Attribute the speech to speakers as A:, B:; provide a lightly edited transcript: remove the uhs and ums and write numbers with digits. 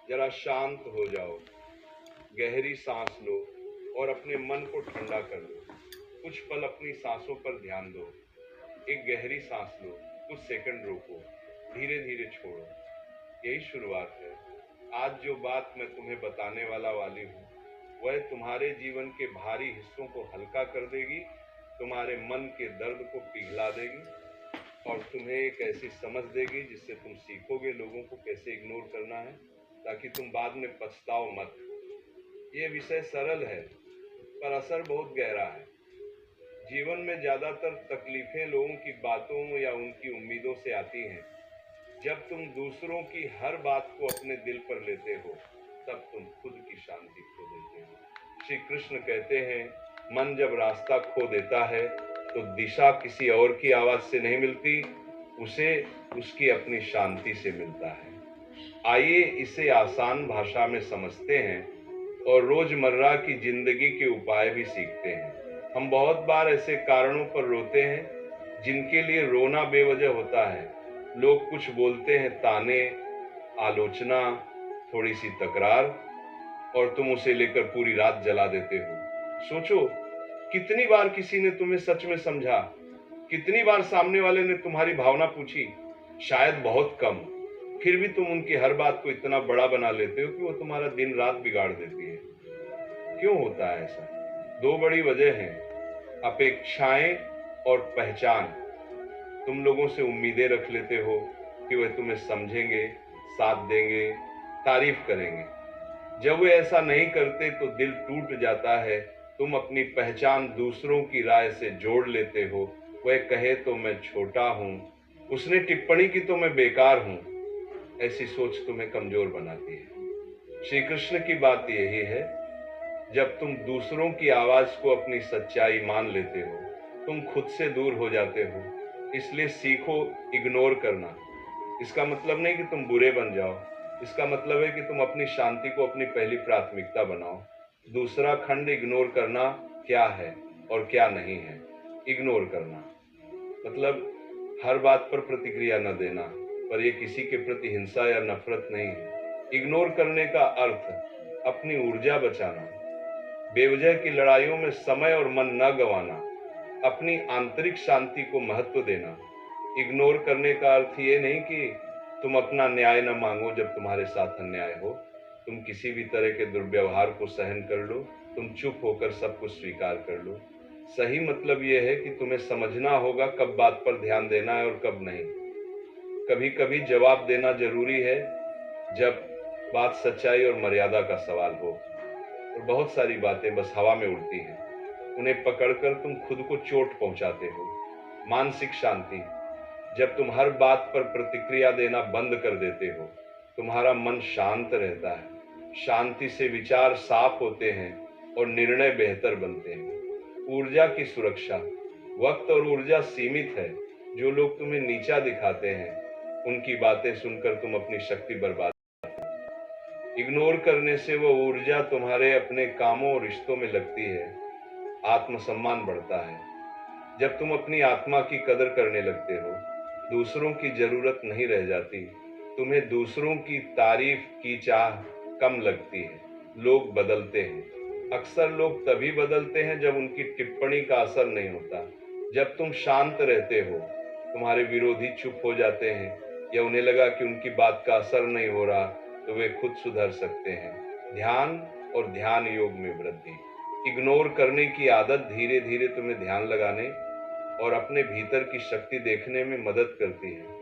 A: जरा शांत हो जाओ, गहरी सांस लो और अपने मन को ठंडा कर लो। कुछ पल अपनी सांसों पर ध्यान दो। एक गहरी सांस लो, कुछ सेकंड रोको, धीरे धीरे छोड़ो। यही शुरुआत है। आज जो बात मैं तुम्हें बताने वाली हूँ, वह तुम्हारे जीवन के भारी हिस्सों को हल्का कर देगी, तुम्हारे मन के दर्द को पिघला देगी और तुम्हें एक ऐसी समझ देगी जिससे तुम सीखोगे लोगों को कैसे इग्नोर करना है, ताकि तुम बाद में पछताओ मत। ये विषय सरल है पर असर बहुत गहरा है। जीवन में ज्यादातर तकलीफें लोगों की बातों या उनकी उम्मीदों से आती हैं। जब तुम दूसरों की हर बात को अपने दिल पर लेते हो, तब तुम खुद की शांति खो देते हो। श्री कृष्ण कहते हैं, मन जब रास्ता खो देता है तो दिशा किसी और की आवाज से नहीं मिलती, उसे उसकी अपनी शांति से मिलता है। आइए इसे आसान भाषा में समझते हैं और रोजमर्रा की जिंदगी के उपाय भी सीखते हैं। हम बहुत बार ऐसे कारणों पर रोते हैं जिनके लिए रोना बेवजह होता है। लोग कुछ बोलते हैं, ताने, आलोचना, थोड़ी सी तकरार, और तुम उसे लेकर पूरी रात जला देते हो। सोचो, कितनी बार किसी ने तुम्हें सच में समझा? कितनी बार सामने वाले ने तुम्हारी भावना पूछी? शायद बहुत कम। फिर भी तुम उनकी हर बात को इतना बड़ा बना लेते हो कि वो तुम्हारा दिन रात बिगाड़ देती है। क्यों होता है ऐसा? दो बड़ी वजह हैं, अपेक्षाएं और पहचान। तुम लोगों से उम्मीदें रख लेते हो कि वे तुम्हें समझेंगे, साथ देंगे, तारीफ करेंगे। जब वे ऐसा नहीं करते तो दिल टूट जाता है। तुम अपनी पहचान दूसरों की राय से जोड़ लेते हो। वह कहे तो मैं छोटा हूं, उसने टिप्पणी की तो मैं बेकार हूं। ऐसी सोच तुम्हें कमजोर बनाती है। श्री कृष्ण की बात यही है, जब तुम दूसरों की आवाज को अपनी सच्चाई मान लेते हो, तुम खुद से दूर हो जाते हो। इसलिए सीखो इग्नोर करना। इसका मतलब नहीं कि तुम बुरे बन जाओ, इसका मतलब है कि तुम अपनी शांति को अपनी पहली प्राथमिकता बनाओ। दूसरा खंड इग्नोर करना क्या है और क्या नहीं है। इग्नोर करना मतलब हर बात पर प्रतिक्रिया न देना, पर यह किसी के प्रति हिंसा या नफरत नहीं है। इग्नोर करने का अर्थ अपनी ऊर्जा बचाना, बेवजह की लड़ाइयों में समय और मन न गंवाना, अपनी आंतरिक शांति को महत्व देना। इग्नोर करने का अर्थ ये नहीं कि तुम अपना न्याय न मांगो जब तुम्हारे साथ अन्याय हो। तुम किसी भी तरह के दुर्व्यवहार को सहन कर लो, तुम चुप होकर सब कुछ स्वीकार कर लो। सही मतलब यह है कि तुम्हें समझना होगा कब बात पर ध्यान देना है और कब नहीं। कभी कभी जवाब देना जरूरी है जब बात सच्चाई और मर्यादा का सवाल हो, और बहुत सारी बातें बस हवा में उड़ती हैं। उन्हें पकड़कर तुम खुद को चोट पहुंचाते हो। मानसिक शांति, जब तुम हर बात पर प्रतिक्रिया देना बंद कर देते हो, तुम्हारा मन शांत रहता है। शांति से विचार साफ होते हैं और निर्णय बेहतर बनते हैं। ऊर्जा की सुरक्षा, वक्त और ऊर्जा सीमित है। जो लोग तुम्हें नीचा दिखाते हैं, उनकी बातें सुनकर तुम अपनी शक्ति बर्बाद। इग्नोर करने से वो ऊर्जा तुम्हारे अपने कामों और रिश्तों में लगती है। आत्मसम्मान बढ़ता है। जब तुम अपनी आत्मा की कदर करने लगते हो, दूसरों की जरूरत नहीं रह जाती। तुम्हें दूसरों की तारीफ की चाह कम लगती है। लोग बदलते हैं। अक्सर लोग तभी बदलते हैं जब उनकी टिप्पणी का असर नहीं होता। जब तुम शांत रहते हो, तुम्हारे विरोधी चुप हो जाते हैं, या उन्हें लगा कि उनकी बात का असर नहीं हो रहा, तो वे खुद सुधर सकते हैं। ध्यान और ध्यान योग में वृद्धि। इग्नोर करने की आदत धीरे धीरे तुम्हें ध्यान लगाने और अपने भीतर की शक्ति देखने में मदद करती है।